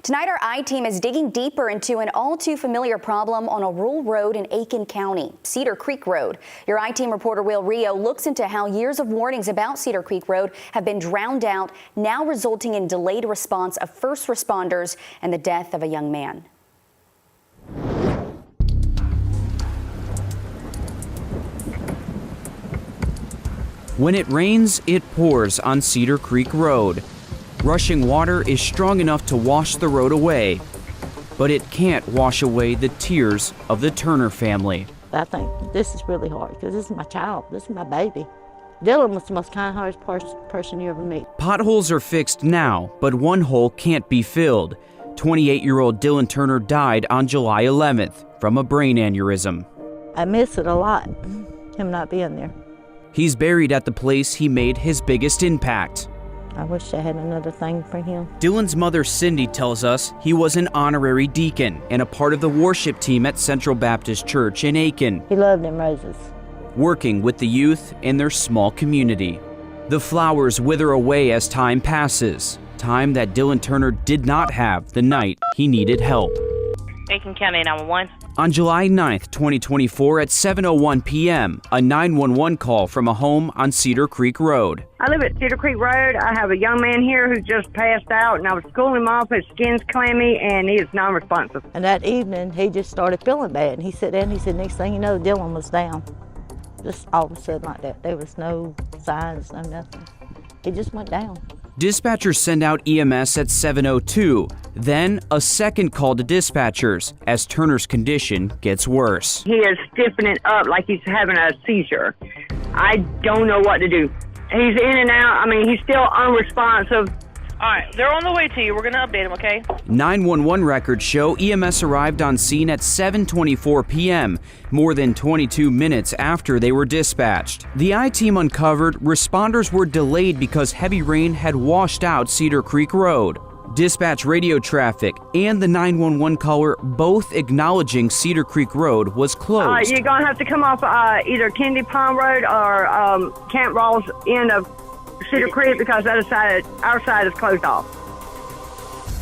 Tonight, our I-Team is digging deeper into an all-too-familiar problem on a rural road in Aiken County, Cedar Creek Road. Your I-Team reporter Will Rio looks into how years of warnings about Cedar Creek Road have been drowned out, now resulting in delayed response of first responders and the death of a young man. When it rains, it pours on Cedar Creek Road. Rushing water is strong enough to wash the road away, but it can't wash away the tears of the Turner family. I think this is really hard because this is my child, this is my baby. Dylan was the most kind-hearted person you ever meet. Potholes are fixed now, but one hole can't be filled. 28-year-old Dylan Turner died on July 11th from a brain aneurysm. I miss it a lot, him not being there. He's buried at the place he made his biggest impact. I wish I had another thing for him. Dylan's mother, Cindy, tells us he was an honorary deacon and a part of the worship team at Central Baptist Church in Aiken. He loved them roses. Working with the youth in their small community. The flowers wither away as time passes, time that Dylan Turner did not have the night he needed help. Aiken County 911. On July 9th, 2024 at 7:01 p.m., a 911 call from a home on Cedar Creek Road. I live at Cedar Creek Road. I have a young man here who just passed out, and I was schooling him off. His skin's clammy, and he is non-responsive. And that evening, he just started feeling bad, and he sat down and he said, next thing you know, Dylan was down. Just all of a sudden like that. There was no signs, no nothing. He just went down. Dispatchers send out EMS at 7:02, then a second call to dispatchers as Turner's condition gets worse. He is stiffening up like he's having a seizure. I don't know what to do. He's in and out. I mean, he's still unresponsive. All right, they're on the way to you. We're going to update them, okay? 911 records show EMS arrived on scene at 7:24 p.m., more than 22 minutes after they were dispatched. The I-Team uncovered responders were delayed because heavy rain had washed out Cedar Creek Road. Dispatch radio traffic and the 911 caller both acknowledging Cedar Creek Road was closed. You're going to have to come off either Kennedy Pond Road or Camp Rawls end of Cedar Creek because our side is closed off.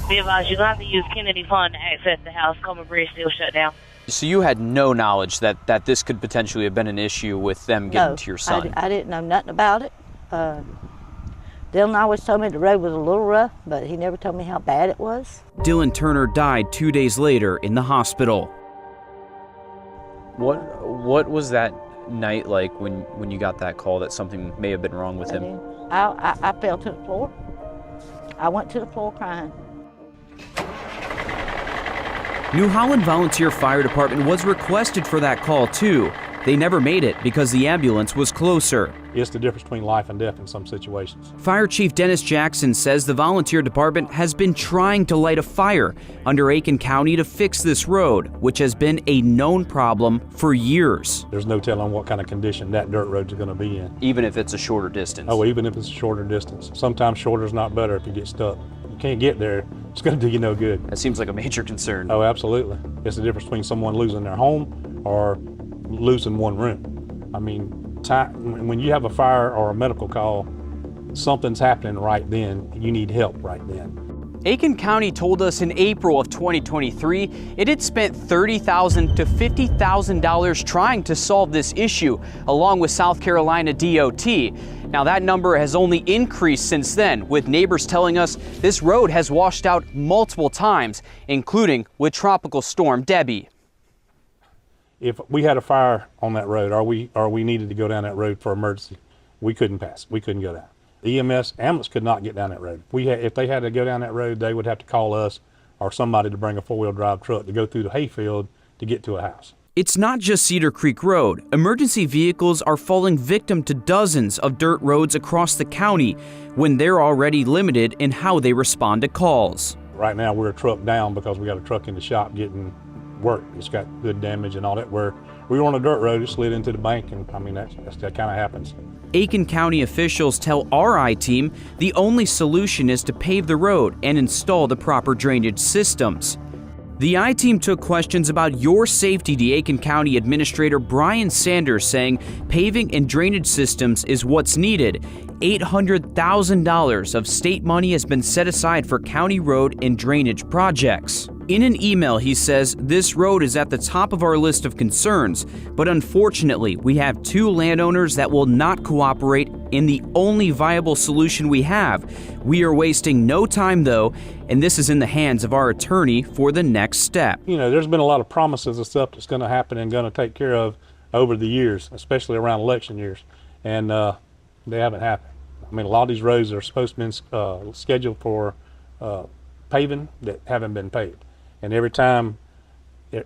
Be advised, you're going to have to use Kennedy Pond to access the house. Comer Bridge still shut down. So you had no knowledge that this could potentially have been an issue with them getting to your son? I didn't know nothing about it. Dylan always told me the road was a little rough, but he never told me how bad it was. Dylan Turner died 2 days later in the hospital. What was that night like when you got that call that something may have been wrong with him? I fell to the floor. I went to the floor crying. New Holland Volunteer Fire Department was requested for that call too. They never made it because the ambulance was closer. It's the difference between life and death in some situations. Fire Chief Dennis Jackson says the volunteer department has been trying to light a fire under Aiken County to fix this road, which has been a known problem for years. There's no telling what kind of condition that dirt road's going to be in. Even if it's a shorter distance? Oh, even if it's a shorter distance. Sometimes shorter is not better if you get stuck. You can't get there, it's going to do you no good. That seems like a major concern. Oh, absolutely. It's the difference between someone losing their home or losing one room. I mean, when you have a fire or a medical call, something's happening right then. You need help right then. Aiken County told us in April of 2023 it had spent $30,000 to $50,000 trying to solve this issue, along with South Carolina DOT. Now that number has only increased since then, with neighbors telling us this road has washed out multiple times, including with Tropical Storm Debbie. If we had a fire on that road or we needed to go down that road for emergency, we couldn't pass. We couldn't go down. EMS, ambulance could not get down that road. If they had to go down that road, they would have to call us or somebody to bring a four-wheel drive truck to go through the hayfield to get to a house. It's not just Cedar Creek Road. Emergency vehicles are falling victim to dozens of dirt roads across the county when they're already limited in how they respond to calls. Right now we're a truck down because we got a truck in the shop getting work. It's got good damage and all that. Where we were on a dirt road, it slid into the bank, and I mean that kind of happens. Aiken County officials tell our I-Team the only solution is to pave the road and install the proper drainage systems. The I-Team took questions about your safety to Aiken County Administrator Brian Sanders, saying paving and drainage systems is what's needed. $800,000 of state money has been set aside for county road and drainage projects. In an email, he says, this road is at the top of our list of concerns, but unfortunately, we have 2 landowners that will not cooperate in the only viable solution we have. We are wasting no time, though, and this is in the hands of our attorney for the next step. You know, there's been a lot of promises of stuff that's going to happen and going to take care of over the years, especially around election years, and they haven't happened. I mean, a lot of these roads are supposed to be scheduled for paving that haven't been paved. And every time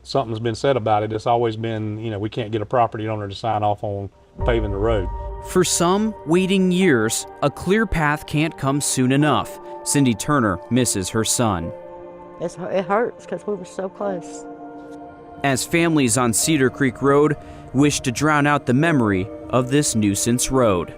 something's been said about it, it's always been, you know, we can't get a property owner to sign off on paving the road. For some, waiting years, a clear path can't come soon enough. Cindy Turner misses her son. It hurts because we were so close. As families on Cedar Creek Road wish to drown out the memory of this nuisance road.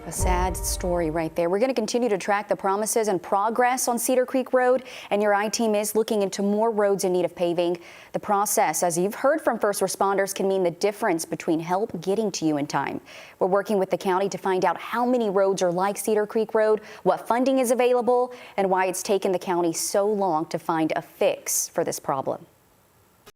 A sad story right there. We're going to continue to track the promises and progress on Cedar Creek Road, and your I-Team is looking into more roads in need of paving. The process, as you've heard from first responders, can mean the difference between help getting to you in time. We're working with the county to find out how many roads are like Cedar Creek Road, what funding is available, and why it's taken the county so long to find a fix for this problem.